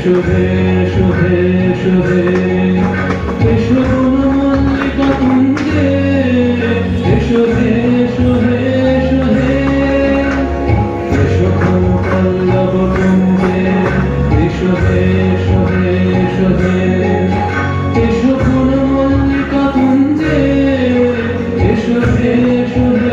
এসো হে এসো হে এসো হে এসো বনমালিকা কুঞ্জে এসো হে এসো হে এসো হে এসো ঘন পল্লব কুঞ্জে এসো হে এসো হে এসো হে এসো বনমালিকা কুঞ্জে এসো হে এসো হে